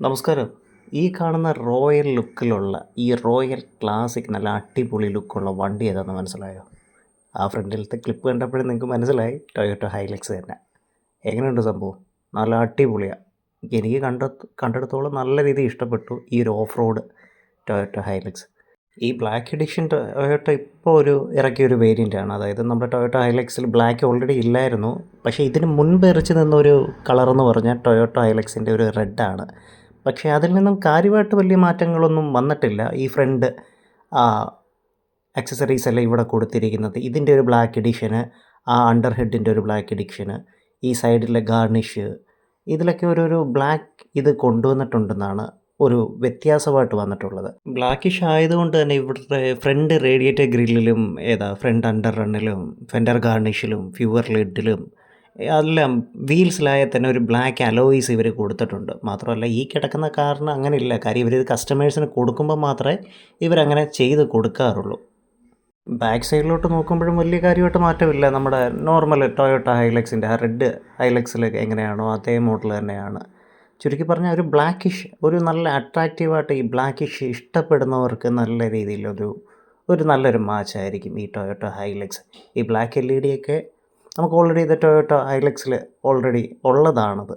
നമസ്കാരം. ഈ കാണുന്ന റോയൽ ലുക്കിലുള്ള ഈ റോയൽ ക്ലാസിക് നല്ല അടിപൊളി ലുക്കുള്ള വണ്ടി ഏതാണെന്ന് മനസ്സിലായോ? ആ ഫ്രണ്ടിലത്തെ ക്ലിപ്പ് കണ്ടപ്പോഴേ നിങ്ങൾക്ക് മനസ്സിലായി ടൊയോട്ട ഹൈലക്സ് തന്നെ. എങ്ങനെയുണ്ട് സംഭവം? നല്ല അടിപൊളിയാണ്. എനിക്ക് കണ്ടിടത്തോളം നല്ല രീതിയിൽ ഇഷ്ടപ്പെട്ടു ഈ ഒരു ഓഫ് റോഡ് ടൊയോട്ട ഹൈലക്സ്. ഈ ബ്ലാക്ക് എഡിഷൻ ടൊയോട്ട ഇപ്പോൾ ഇറക്കിയൊരു വേരിയൻ്റാണ്. അതായത് നമ്മുടെ ടൊയോട്ട ഹൈലക്സിൽ ബ്ലാക്ക് ഓൾറെഡി ഇല്ലായിരുന്നു. പക്ഷേ ഇതിന് മുൻപ് ഇറച്ചി നിന്നൊരു കളറെന്ന് പറഞ്ഞാൽ ടൊയോട്ട ഹൈലക്സിൻ്റെ ഒരു റെഡാണ്. പക്ഷേ അതിൽ നിന്നും കാര്യമായിട്ട് വലിയ മാറ്റങ്ങളൊന്നും വന്നിട്ടില്ല. ഈ ഫ്രണ്ട് ആക്സസറീസ് എല്ലാം ഇവിടെ കൊടുത്തിരിക്കുന്നത്. ഇതിൻ്റെ ഒരു ബ്ലാക്ക് എഡിഷന്, ആ അണ്ടർ ഹെഡിൻ്റെ ഒരു ബ്ലാക്ക് എഡിഷന്, ഈ സൈഡിലെ ഗാർണിഷ്, ഇതിലൊക്കെ ഒരു ബ്ലാക്ക് ഇത് കൊണ്ടുവന്നിട്ടുണ്ടെന്നാണ് ഒരു വ്യത്യാസമായിട്ട് വന്നിട്ടുള്ളത്. ബ്ലാക്കിഷ് ആയതുകൊണ്ട് തന്നെ ഇവിടുത്തെ ഫ്രണ്ട് റേഡിയേറ്റർ ഗ്രില്ലിലും ഫ്രണ്ട് അണ്ടർ റണ്ണിലും ഫെൻഡർ ഗാർണിഷിലും ഫ്യൂവർ ലിഡിലും എല്ലാം വീൽസിലായ തന്നെ ഒരു ബ്ലാക്ക് അലോയ്സ് ഇവർ കൊടുത്തിട്ടുണ്ട്. മാത്രമല്ല ഈ കിടക്കുന്ന കാറിന് അങ്ങനെയില്ല. കാര്യം ഇവർ കസ്റ്റമേഴ്സിന് കൊടുക്കുമ്പോൾ മാത്രമേ ഇവരങ്ങനെ ചെയ്ത് കൊടുക്കാറുള്ളൂ. ബാക്ക് സൈഡിലോട്ട് നോക്കുമ്പോഴും വലിയ കാര്യമായിട്ട് മാറ്റമില്ല. നമ്മുടെ നോർമൽ ടൊയോട്ട ഹൈലക്സിൻ്റെ ആ റെഡ് ഹൈലക്സിൽ എങ്ങനെയാണോ അതേ മോഡൽ തന്നെയാണ്. ചുരുക്കി പറഞ്ഞാൽ ഒരു ബ്ലാക്കിഷ്, ഒരു നല്ല അട്രാക്റ്റീവായിട്ട് ഈ ബ്ലാക്കിഷ് ഇഷ്ടപ്പെടുന്നവർക്ക് നല്ല രീതിയിലൊരു നല്ലൊരു മാച്ചായിരിക്കും ഈ ടൊയോട്ട ഹൈലക്സ്. ഈ ബ്ലാക്ക് LED ഒക്കെ നമുക്ക് ഓൾറെഡി ഇത് ടൊയോട്ട ഹൈലക്സിൽ ഓൾറെഡി ഉള്ളതാണത്.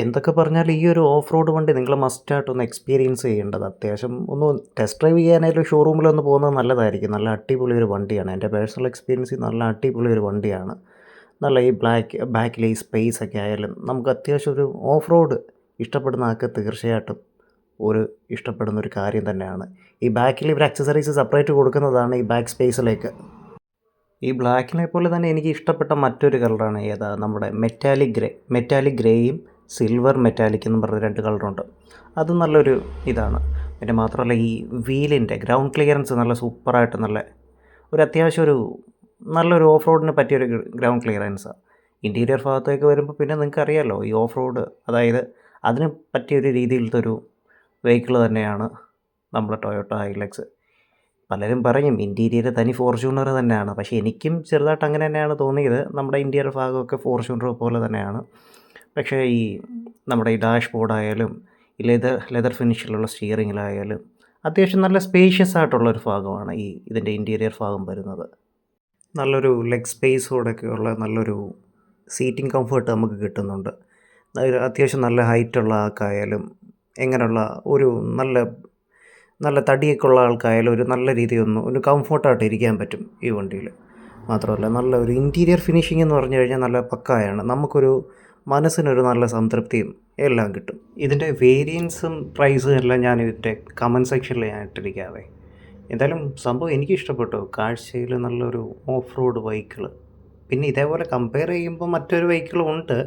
എന്തൊക്കെ പറഞ്ഞാൽ ഈ ഒരു ഓഫ് റോഡ് വണ്ടി നിങ്ങൾ മസ്റ്റായിട്ടൊന്ന് എക്സ്പീരിയൻസ് ചെയ്യേണ്ടത്. അത്യാവശ്യം ഒന്ന് ടെസ്റ്റ് ഡ്രൈവ് ചെയ്യാനായാലും ഷോറൂമിലൊന്ന് പോകുന്നത് നല്ലതായിരിക്കും. നല്ല അടിപൊളി ഒരു വണ്ടിയാണ്. എൻ്റെ പേഴ്സണൽ എക്സ്പീരിയൻസിൽ നല്ല അടിപൊളി ഒരു വണ്ടിയാണ്. നല്ല ഈ ബാക്കിലെ ഈ സ്പേസ് ഒക്കെ ആയാലും നമുക്ക് അത്യാവശ്യം ഒരു ഓഫ് റോഡ് ഇഷ്ടപ്പെടുന്ന ആൾക്ക് തീർച്ചയായിട്ടും ഇഷ്ടപ്പെടുന്നൊരു കാര്യം തന്നെയാണ്. ഈ ബാക്കിൽ ഇവർ അക്സസറീസ് സെപ്പറേറ്റ് കൊടുക്കുന്നതാണ് ഈ ബാക്ക് സ്പേസിലേക്ക്. ഈ ബ്ലാക്കിനെ പോലെ തന്നെ എനിക്ക് ഇഷ്ടപ്പെട്ട മറ്റൊരു കളറാണ് നമ്മുടെ മെറ്റാലിക് ഗ്രേയും സിൽവർ മെറ്റാലിക് എന്നും പറഞ്ഞ 2 കളറുണ്ട്. അത് നല്ലൊരു ഇതാണ്. പിന്നെ മാത്രമല്ല ഈ വീലിൻ്റെ ഗ്രൗണ്ട് ക്ലിയറൻസ് നല്ല സൂപ്പറായിട്ട് അത്യാവശ്യം നല്ലൊരു ഓഫ് റോഡിന് പറ്റിയൊരു ഗ്രൗണ്ട് ക്ലിയറൻസാണ്. ഇൻറ്റീരിയർ ഭാഗത്തേക്ക് വരുമ്പോൾ പിന്നെ നിങ്ങൾക്കറിയാമല്ലോ ഈ ഓഫ് റോഡ്, അതായത് അതിന് പറ്റിയൊരു രീതിയിലത്തെ ഒരു വെഹിക്കിൾ തന്നെയാണ് നമ്മുടെ ടൊയോട്ട ഹൈലക്സ്. പലരും പറയും ഇൻറ്റീരിയർ തനി ഫോർച്യൂണർ തന്നെയാണ്. പക്ഷേ എനിക്കും ചെറുതായിട്ട് അങ്ങനെ തന്നെയാണ് തോന്നിയത്. നമ്മുടെ ഇൻറ്റീരിയർ ഭാഗമൊക്കെ ഫോർച്യൂണർ പോലെ തന്നെയാണ്. പക്ഷേ ഈ നമ്മുടെ ഈ ഡാഷ് ബോർഡായാലും ഈ ലെതർ ഫിനിഷിലുള്ള സ്റ്റിയറിങ്ങിലായാലും അത്യാവശ്യം നല്ല സ്പേഷ്യസ് ആയിട്ടുള്ളൊരു ഭാഗമാണ് ഇതിൻ്റെ ഇൻറ്റീരിയർ ഭാഗം വരുന്നത്. നല്ലൊരു ലെഗ് സ്പേസോടൊക്കെയുള്ള നല്ലൊരു സീറ്റിംഗ് കംഫർട്ട് നമുക്ക് കിട്ടുന്നുണ്ട്. അത്യാവശ്യം നല്ല ഹൈറ്റുള്ള ആൾക്കായാലും എങ്ങനെയുള്ള നല്ല തടിയൊക്കെ ഉള്ള ആൾക്കായാലും ഒരു നല്ല രീതിയിൽ ഒരു കംഫർട്ടായിട്ട് ഇരിക്കാൻ പറ്റും ഈ വണ്ടിയിൽ. മാത്രമല്ല നല്ല ഒരു ഇൻറ്റീരിയർ ഫിനിഷിംഗ് എന്ന് പറഞ്ഞു കഴിഞ്ഞാൽ നല്ല പക്കായാണ്. നമുക്കൊരു മനസ്സിനൊരു നല്ല സംതൃപ്തിയും എല്ലാം കിട്ടും. ഇതിൻ്റെ വേരിയൻസും പ്രൈസും എല്ലാം ഞാൻ ഇതിൻ്റെ കമൻറ്റ് സെക്ഷനിൽ ഞാൻ ഇട്ടിരിക്കാവേ. എന്തായാലും സംഭവം എനിക്കിഷ്ടപ്പെട്ടു. കാഴ്ചയിൽ നല്ലൊരു ഓഫ് റോഡ് വെഹിക്കിൾ. പിന്നെ ഇതേപോലെ കമ്പയർ ചെയ്യുമ്പോൾ മറ്റൊരു വെഹിക്കിളും ഉണ്ട്.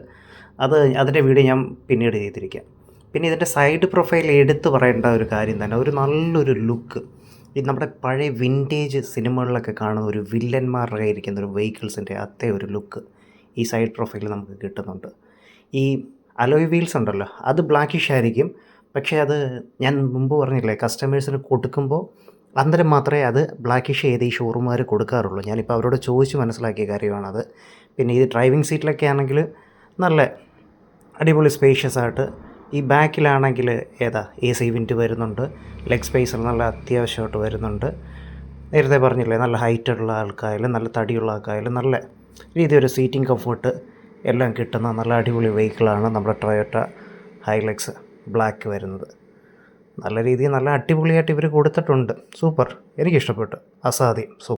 അതിൻ്റെ വീഡിയോ ഞാൻ പിന്നീട് ചെയ്തിരിക്കാം. പിന്നെ ഇതിൻ്റെ സൈഡ് പ്രൊഫൈൽ എടുത്ത് പറയേണ്ട ഒരു കാര്യം തന്നെ, ഒരു നല്ലൊരു ലുക്ക്. ഈ നമ്മുടെ പഴയ വിൻറ്റേജ് സിനിമകളിലൊക്കെ കാണുന്ന ഒരു വില്ലന്മാരുടെ ഇരിക്കുന്ന ഒരു വെഹിക്കിൾസിൻ്റെ അതേ ഒരു ലുക്ക് ഈ സൈഡ് പ്രൊഫൈലിൽ നമുക്ക് കിട്ടുന്നുണ്ട്. ഈ അലോയ് വീൽസ് ഉണ്ടല്ലോ, അത് ബ്ലാക്കിഷ് ആയിരിക്കും. പക്ഷേ അത് ഞാൻ മുമ്പ് പറഞ്ഞില്ലേ, കസ്റ്റമേഴ്സിന് കൊടുക്കുമ്പോൾ അന്നേരം മാത്രമേ അത് ബ്ലാക്കിഷ് ചെയ്ത് ഈ ഷോറൂമുകാർ കൊടുക്കാറുള്ളൂ. ഞാനിപ്പോൾ അവരോട് ചോദിച്ച് മനസ്സിലാക്കിയ കാര്യമാണത്. പിന്നെ ഈ ഡ്രൈവിംഗ് സീറ്റിലൊക്കെ ആണെങ്കിൽ നല്ല അടിപൊളി സ്പേഷ്യസ് ആയിട്ട്, ഈ ബാക്കിലാണെങ്കിൽ AC വിൻഡ് വരുന്നുണ്ട്. ലെഗ് സ്പേസ് നല്ല അത്യാവശ്യമായിട്ട് വരുന്നുണ്ട്. നേരത്തെ പറഞ്ഞില്ലേ, നല്ല ഹൈറ്റുള്ള ആൾക്കായാലും നല്ല തടിയുള്ള ആൾക്കായാലും നല്ല രീതിയൊരു സീറ്റിംഗ് കംഫർട്ട് എല്ലാം കിട്ടുന്ന നല്ല അടിപൊളി വെഹിക്കിളാണ് നമ്മുടെ ടൊയോട്ട ഹൈലക്സ് ബ്ലാക്ക് വരുന്നത്. നല്ല രീതിയിൽ നല്ല അടിപൊളിയായിട്ട് ഇവർ കൊടുത്തിട്ടുണ്ട്. സൂപ്പർ, എനിക്കിഷ്ടപ്പെട്ടു. അസാധ്യം.